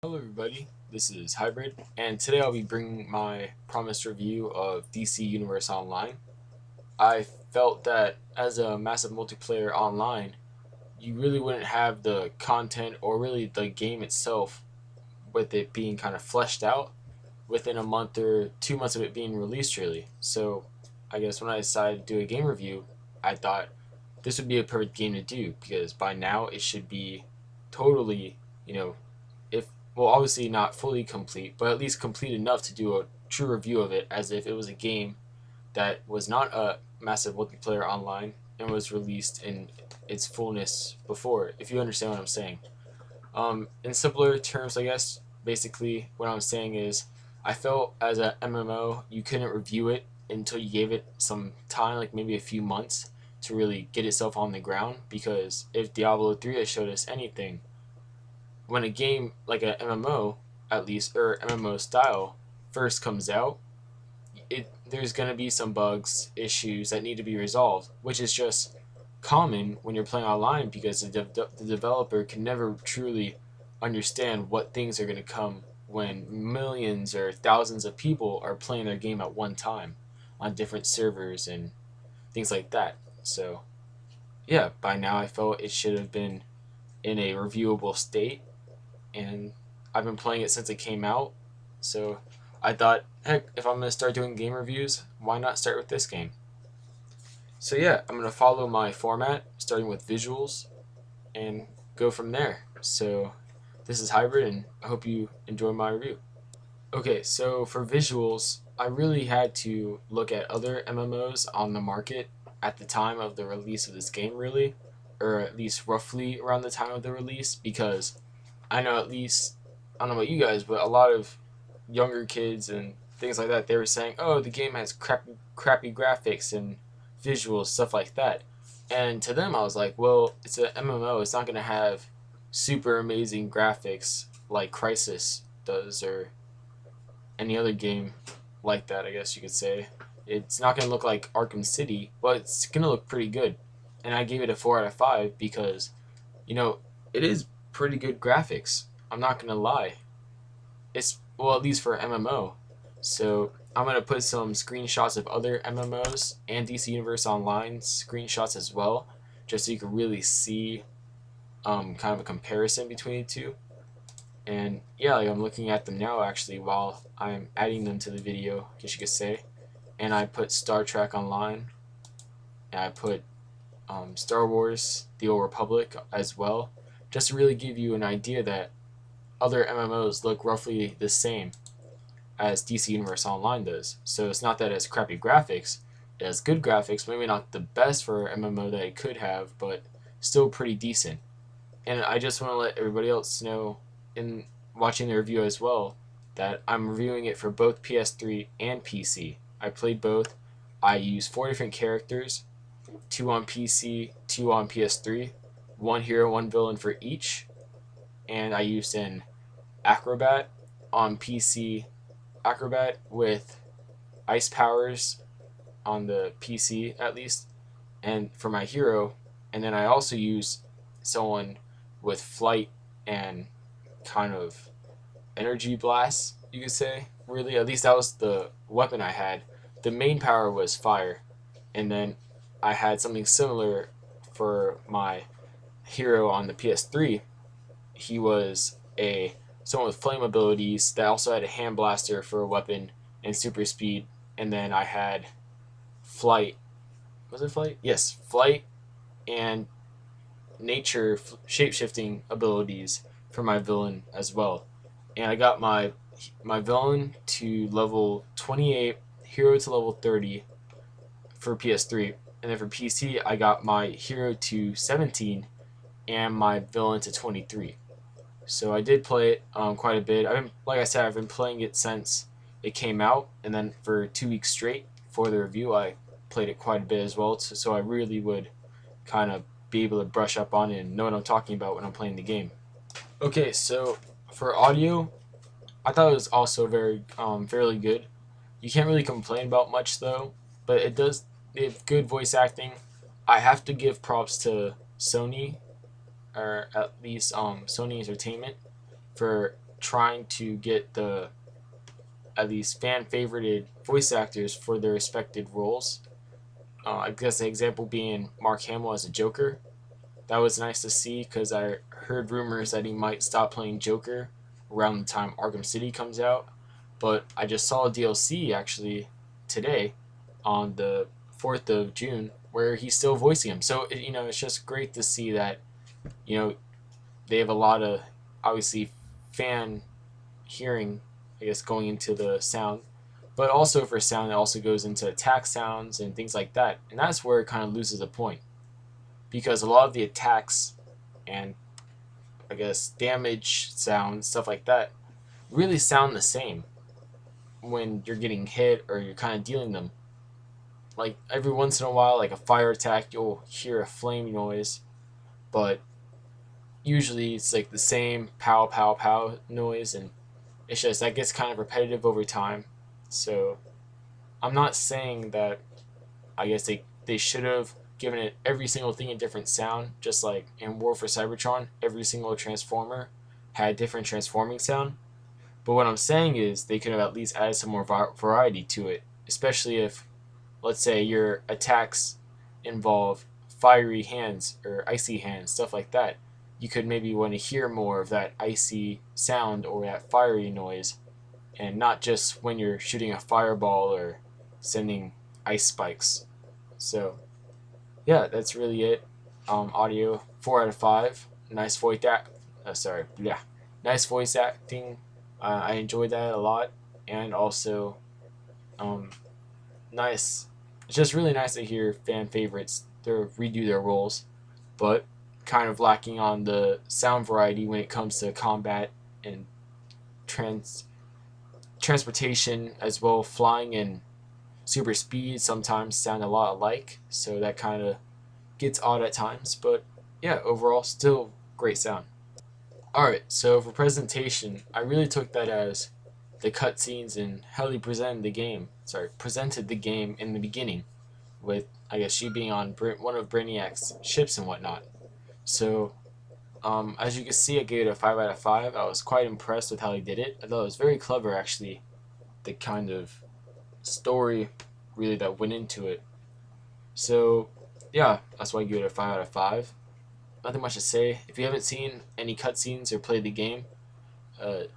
Hello everybody, this is Hybrid, and today I'll be bringing my promised review of DC Universe Online. I felt that as a massive multiplayer online, you really wouldn't have the content or really the game itself with it being kind of fleshed out within a month or 2 months of it being released really. So I guess when I decided to do a game review, I thought this would be a perfect game to do because by now it should be totally, you know, if well, obviously not fully complete, but at least complete enough to do a true review of it as if it was a game that was not a massive multiplayer online and was released in its fullness before, if you understand what I'm saying. In simpler terms, I guess, basically what I'm saying is I felt as a MMO, you couldn't review it until you gave it some time, like maybe a few months, to really get itself on the ground. Because if Diablo 3 has showed us anything, when a game like a MMO, at least, or MMO style, first comes out, there's going to be some bugs, issues that need to be resolved, which is just common when you're playing online because the developer can never truly understand what things are going to come when millions or thousands of people are playing their game at one time on different servers and things like that. So, yeah, by now I felt it should have been in a reviewable state, and I've been playing it since it came out. So I thought, heck, if I'm gonna start doing game reviews, why not start with this game? So yeah, I'm gonna follow my format, starting with visuals, and go from there. So this is Hybrid, and I hope you enjoy my review. Okay, so for visuals, I really had to look at other MMOs on the market at the time of the release of this game, really, or at least roughly around the time of the release, because I know at least, I don't know about you guys, but a lot of younger kids and things like that, they were saying, oh, the game has crappy graphics and visuals, stuff like that. And to them, I was like, well, it's an MMO. It's not going to have super amazing graphics like Crisis does or any other game like that, I guess you could say. It's not going to look like Arkham City, but it's going to look pretty good. And I gave it a 4 out of 5 because, you know, it is pretty good graphics. I'm not going to lie. It's, well, at least for MMO. So I'm going to put some screenshots of other MMOs and DC Universe Online screenshots as well, just so you can really see kind of a comparison between the two. And yeah, like I'm looking at them now actually while I'm adding them to the video, I guess you could say. And I put Star Trek Online, and I put Star Wars: The Old Republic as well, just to really give you an idea that other MMOs look roughly the same as DC Universe Online does. So it's not that it has crappy graphics; it has good graphics, maybe not the best for an MMO that it could have, but still pretty decent. And I just want to let everybody else know in watching the review as well that I'm reviewing it for both PS3 and PC. I played both. I used 4 different characters, 2 on PC, 2 on PS3, one hero, one villain for each, and I used an Acrobat on PC, Acrobat with ice powers on the PC at least, and for my hero, and then I also used someone with flight and kind of energy blast, you could say. Really, at least that was the weapon I had. The main power was fire, and then I had something similar for my hero on the PS3. He was a someone with flame abilities that also had a hand blaster for a weapon and super speed, and then I had flight. Was it flight? Yes, flight and nature shape shifting abilities for my villain as well. And I got my villain to level 28, hero to level 30 for PS3, and then for PC I got my hero to 17 and my villain to 23. So I did play it quite a bit. I've been, like I said, I've been playing it since it came out, and then for 2 weeks straight for the review, I played it quite a bit as well. So I really would kind of be able to brush up on it and know what I'm talking about when I'm playing the game. Okay, so for audio, I thought it was also fairly good. You can't really complain about much though, but they have good voice acting. I have to give props to Sony, or at least Sony Entertainment, for trying to get the at least fan favorited voice actors for their respected roles. I guess the example being Mark Hamill as a Joker. That was nice to see because I heard rumors that he might stop playing Joker around the time Arkham City comes out. But I just saw a DLC actually today on the 4th of June where he's still voicing him. So, it's just great to see that, you know, they have a lot of, obviously, fan hearing, I guess, going into the sound. But also for sound, it also goes into attack sounds and things like that. And that's where it kind of loses the point. Because a lot of the attacks and, I guess, damage sounds, stuff like that, really sound the same when you're getting hit or you're kind of dealing them. Like every once in a while, like a fire attack, you'll hear a flame noise, but usually it's like the same pow pow pow noise, and it's just that gets kind of repetitive over time. So I'm not saying that I guess they should have given it every single thing a different sound, just like in War for Cybertron, every single transformer had a different transforming sound. But what I'm saying is they could have at least added some more variety to it, especially if, let's say, your attacks involve fiery hands or icy hands, stuff like that. You could maybe want to hear more of that icy sound or that fiery noise, and not just when you're shooting a fireball or sending ice spikes. So, yeah, that's really it. Audio 4 out of 5. Nice voice act. Nice voice acting. I enjoyed that a lot, and also, nice. It's just really nice to hear fan favorites redo their roles, but kind of lacking on the sound variety when it comes to combat and transportation as well. Flying and super speed sometimes sound a lot alike, so that kind of gets odd at times. But yeah, overall, still great sound. Alright, so for presentation, I really took that as the cutscenes and how they presented the game in the beginning, with, I guess, she being on one of Brainiac's ships and whatnot. So, as you can see, I gave it a 5 out of 5. I was quite impressed with how they did it. I thought it was very clever, actually, the kind of story, really, that went into it. So, yeah, that's why I give it a 5 out of 5. Nothing much to say. If you haven't seen any cutscenes or played the game,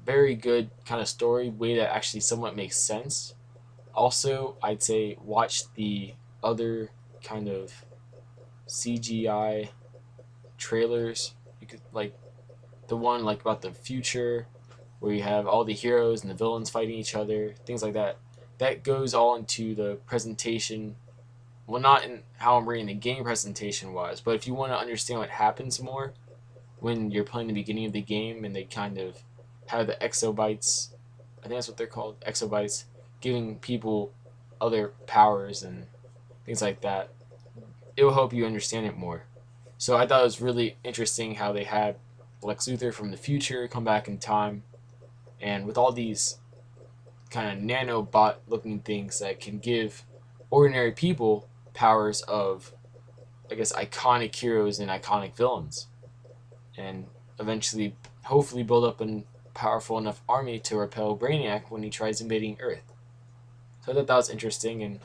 very good kind of story, way that actually somewhat makes sense. Also, I'd say watch the other kind of CGI trailers. You could like the one like about the future, where you have all the heroes and the villains fighting each other, things like that. That goes all into the presentation. Well, not in how I'm reading the game presentation wise, but if you want to understand what happens more when you're playing the beginning of the game and they kind of have the exobytes, I think that's what they're called, exobytes, giving people other powers and things like that, it will help you understand it more. So I thought it was really interesting how they had Lex Luthor from the future come back in time, and with all these kind of nanobot looking things that can give ordinary people powers of, I guess, iconic heroes and iconic villains, and eventually hopefully build up a powerful enough army to repel Brainiac when he tries invading Earth. So I thought that was interesting, and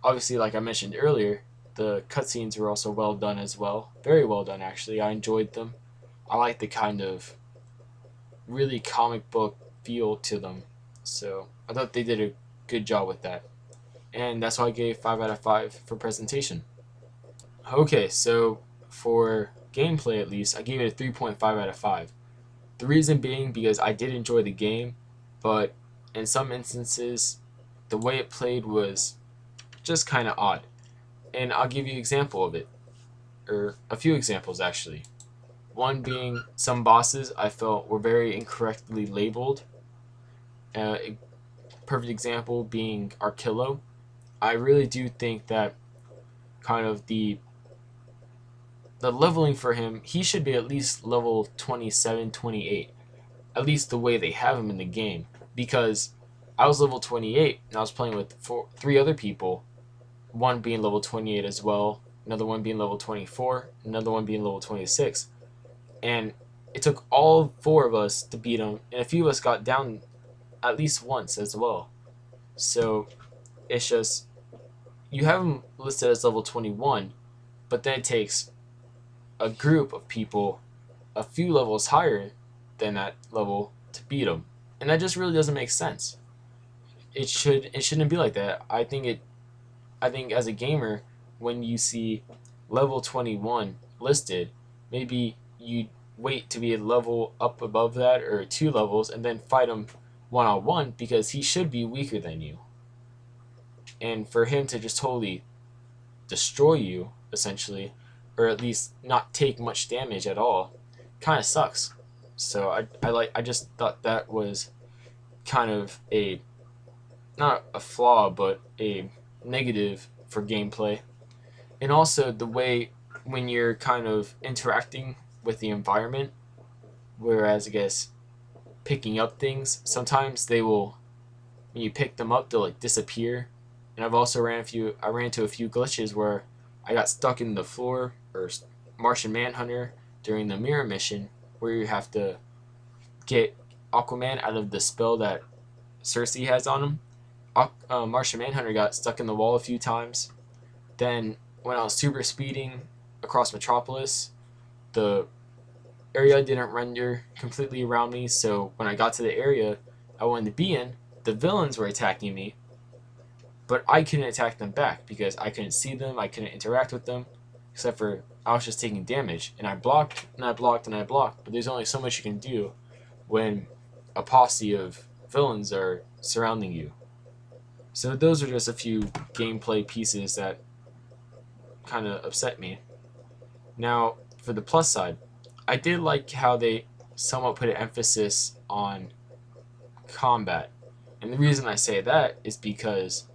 obviously, like I mentioned earlier, the cutscenes were also well done as well. Very well done, actually. I enjoyed them. I like the kind of really comic book feel to them, so I thought they did a good job with that. And that's why I gave 5 out of 5 for presentation. Okay, so for gameplay at least, I gave it a 3.5 out of 5. The reason being because I did enjoy the game, but in some instances, the way it played was just kind of odd. And I'll give you an example of it, or a few examples actually. One being some bosses I felt were very incorrectly labeled. A perfect example being Arkillo. I really do think that kind of the leveling for him, he should be at least level 27, 28. At least the way they have him in the game. Because I was level 28 and I was playing with 3 other people. One being level 28 as well, another one being level 24, another one being level 26. And it took all four of us to beat him, and a few of us got down at least once as well. So it's just, you have him listed as level 21, but then it takes a group of people a few levels higher than that level to beat him, and that just really doesn't make sense. It shouldn't be like that. I think as a gamer, when you see level 21 listed, maybe you wait to be a level up above that or two levels and then fight him one on one, because he should be weaker than you. And for him to just totally destroy you, essentially, or at least not take much damage at all, kind of sucks. So I just thought that was kind of a, not a flaw, but a negative for gameplay. And also the way when you're kind of interacting with the environment, whereas I guess picking up things, sometimes they will, when you pick them up, they'll like disappear. And I've also I ran into a few glitches where I got stuck in the floor, or Martian Manhunter during the mirror mission, where you have to get Aquaman out of the spell that Cersei has on him. Martian Manhunter got stuck in the wall a few times. Then when I was super speeding across Metropolis, the area didn't render completely around me, so when I got to the area I wanted to be in, the villains were attacking me, but I couldn't attack them back because I couldn't see them, I couldn't interact with them, except for I was just taking damage, and I blocked, and I blocked, and I blocked, but there's only so much you can do when a posse of villains are surrounding you. So those are just a few gameplay pieces that kind of upset me. Now, for the plus side, I did like how they somewhat put an emphasis on combat. And the reason I say that is because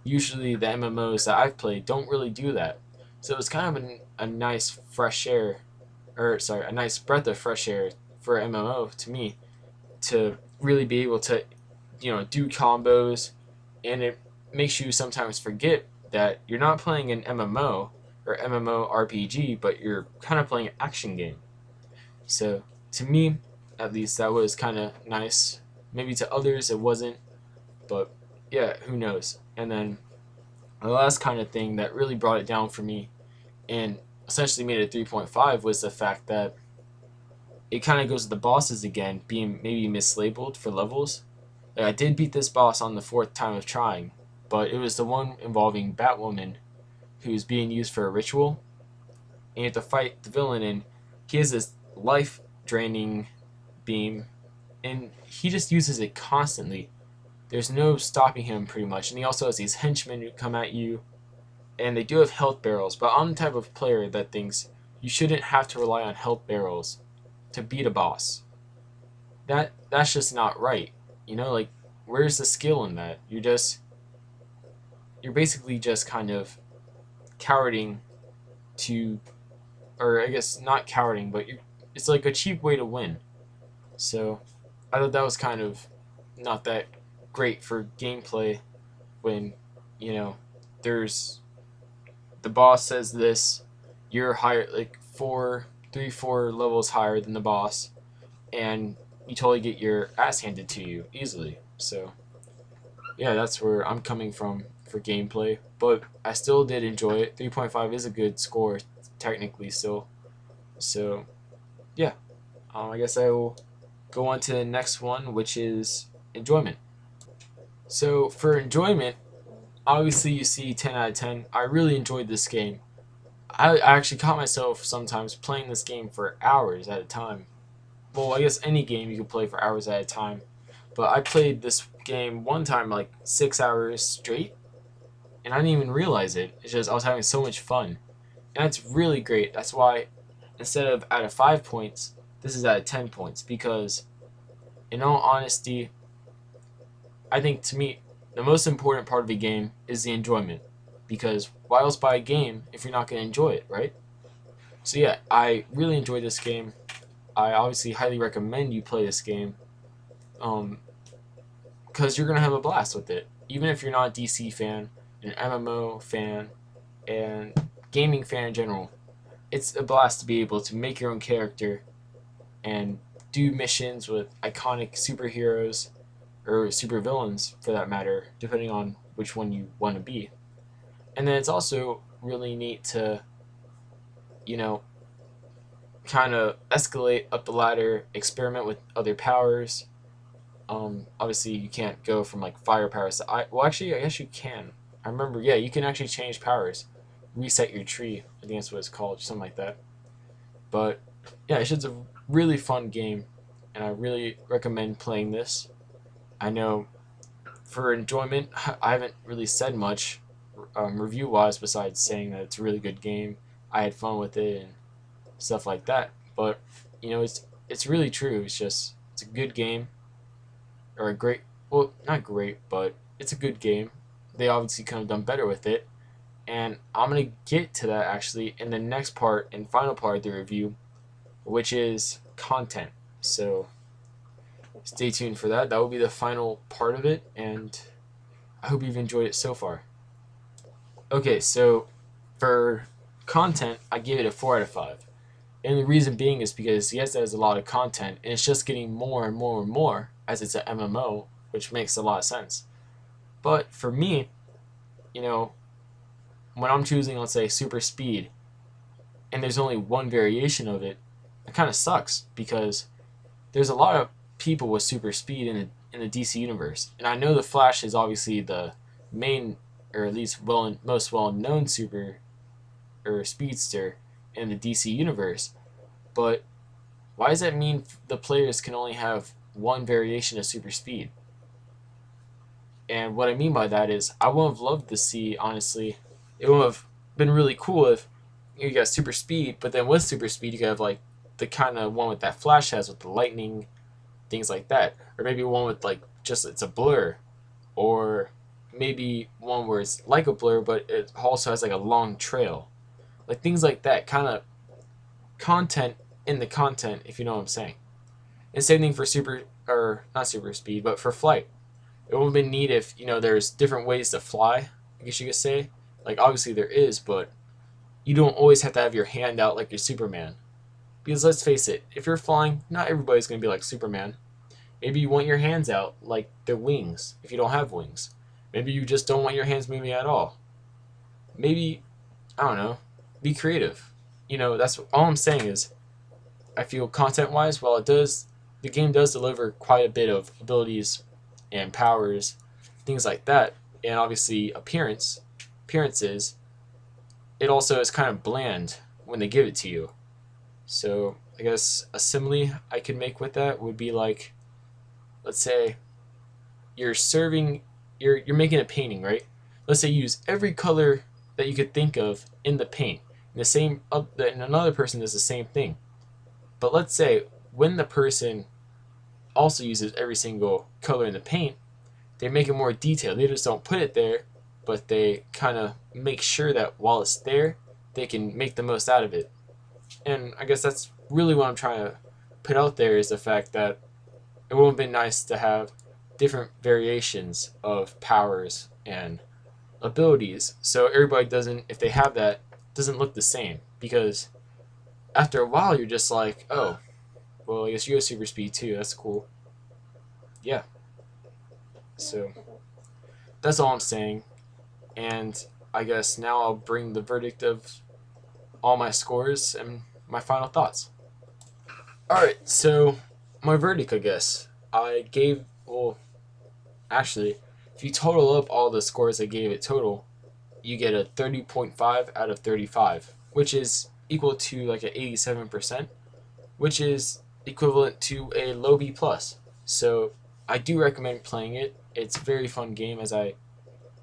usually the MMOs that I've played don't really do that. So it was kind of a nice fresh air, or sorry, a nice breath of fresh air for MMO to me, to really be able to, do combos, and it makes you sometimes forget that you're not playing an MMO or MMORPG, but you're kind of playing an action game. So to me, at least, that was kind of nice. Maybe to others it wasn't, but yeah, who knows. And then the last kind of thing that really brought it down for me and essentially made it 3.5 was the fact that it kind of goes to the bosses again being maybe mislabeled for levels. Like, I did beat this boss on the fourth time of trying, but it was the one involving Batwoman, who's being used for a ritual, and you have to fight the villain, and he has this life draining beam, and he just uses it constantly. There's no stopping him pretty much, and he also has these henchmen who come at you, and they do have health barrels, but I'm the type of player that thinks you shouldn't have to rely on health barrels to beat a boss. That's just not right. Like, where's the skill in that? You're basically just kind of cowarding to, or I guess not cowarding, but it's like a cheap way to win. So I thought that was kind of not that great for gameplay when, there's, the boss says this, you're higher, like 4 levels higher than the boss, and you totally get your ass handed to you easily. So yeah, that's where I'm coming from for gameplay, but I still did enjoy it. 3.5 is a good score technically still. So yeah, I guess I will go on to the next one, which is enjoyment. So for enjoyment, obviously you see 10 out of 10. I really enjoyed this game. I actually caught myself sometimes playing this game for hours at a time. Well, I guess any game you can play for hours at a time, but I played this game one time like 6 hours straight, and I didn't even realize it. It's just I was having so much fun, and that's really great. That's why instead of out of 5 points, this is out of 10 points, because in all honesty, I think to me the most important part of a game is the enjoyment, because why else buy a game if you're not going to enjoy it, right? So yeah, I really enjoyed this game. I obviously highly recommend you play this game, because you're going to have a blast with it. Even if you're not a DC fan, an MMO fan, and gaming fan in general, it's a blast to be able to make your own character and do missions with iconic superheroes or supervillains for that matter, depending on which one you want to be. And then it's also really neat to, you know, kind of escalate up the ladder, experiment with other powers. Obviously, you can't go from like fire powers to well, actually, I guess you can. I remember, yeah, you can actually change powers, reset your tree. I think that's what it's called, something like that. But yeah, it's just a really fun game, and I really recommend playing this. I know for enjoyment, I haven't really said much review wise besides saying that it's a really good game. I had fun with it and stuff like that. But it's really true. It's a good game, or a great, well, not great, but it's a good game. They obviously could have done better with it, and I'm gonna get to that actually in the next part and final part of the review, which is content. So stay tuned for that. That will be the final part of it, and I hope you've enjoyed it so far. Okay, so for content, I give it a 4 out of 5. And the reason being is because yes, there's a lot of content, and it's just getting more and more and more as it's an MMO, which makes a lot of sense. But for me, you know, when I'm choosing, let's say, super speed, and there's only one variation of it, it kind of sucks because there's a lot of people with super speed in the DC universe, and I know the Flash is obviously the main, or at least most well known super or speedster in the DC universe. But why does that mean the players can only have one variation of super speed? And what I mean by that is, I would have loved to see, honestly, it would have been really cool if you got super speed, but then with super speed, you could have like the kind of one with that Flash has with the lightning, things like that. Or maybe one with like just it's a blur. Or maybe one where it's like a blur, but it also has like a long trail. Like things like that, kind of content in the content, if you know what I'm saying. And same thing for super, or not super speed, but for flight. It would have been neat if, there's different ways to fly, I guess you could say. Like, obviously there is, but you don't always have to have your hand out like you're Superman. Because let's face it, if you're flying, not everybody's going to be like Superman. Maybe you want your hands out like their wings, if you don't have wings. Maybe you just don't want your hands moving at all. Maybe, I don't know, be creative. That's all I'm saying is, I feel content-wise, while the game does deliver quite a bit of abilities and powers, things like that, and obviously appearances, it also is kind of bland when they give it to you. So I guess a simile I could make with that would be like, let's say you're making a painting, right? Let's say you use every color that you could think of in the paint. And another person does the same thing. But let's say when the person also uses every single color in the paint, they make it more detailed. They just don't put it there, but they kind of make sure that while it's there, they can make the most out of it. And I guess that's really what I'm trying to put out there, is the fact that it would have been nice to have different variations of powers and abilities, so everybody doesn't, if they have that, doesn't look the same. Because after a while, you're just like, oh, well, I guess you have super speed too. That's cool. Yeah. So that's all I'm saying. And I guess now I'll bring the verdict of all my scores and my final thoughts. Alright, so my verdict, I guess. Actually, if you total up all the scores I gave it total, you get a 30.5 out of 35, which is equal to like an 87%, which is equivalent to a low B+. So I do recommend playing it. It's a very fun game, as I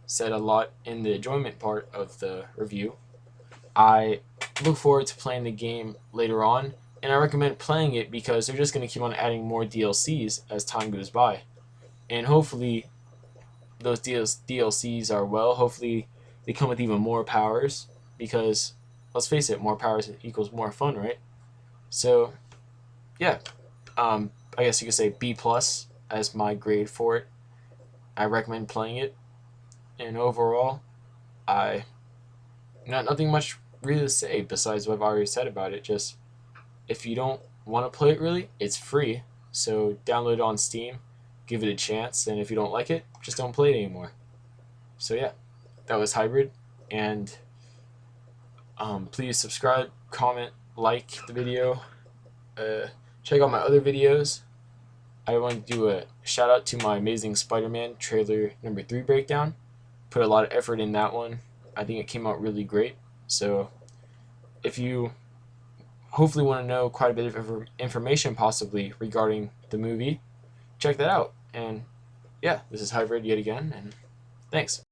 said a lot in the enjoyment part of the review. I look forward to playing the game later on, and I recommend playing it because they're just going to keep on adding more DLCs as time goes by. And hopefully those DLCs are hopefully they come with even more powers, because let's face it, more powers equals more fun, right? So yeah, I guess you could say B+ as my grade for it. I recommend playing it, and overall, nothing much really to say besides what I've already said about it. Just if you don't want to play it really, it's free. So download it on Steam, give it a chance, and if you don't like it, just don't play it anymore. So yeah, that was Hybrid, and please subscribe, comment, like the video, check out my other videos. I want to do a shout out to my Amazing Spider-Man trailer number 3 breakdown. Put a lot of effort in that one. I think it came out really great. So if you hopefully want to know quite a bit of information possibly regarding the movie, check that out. And yeah, this is Hybrid yet again, and thanks.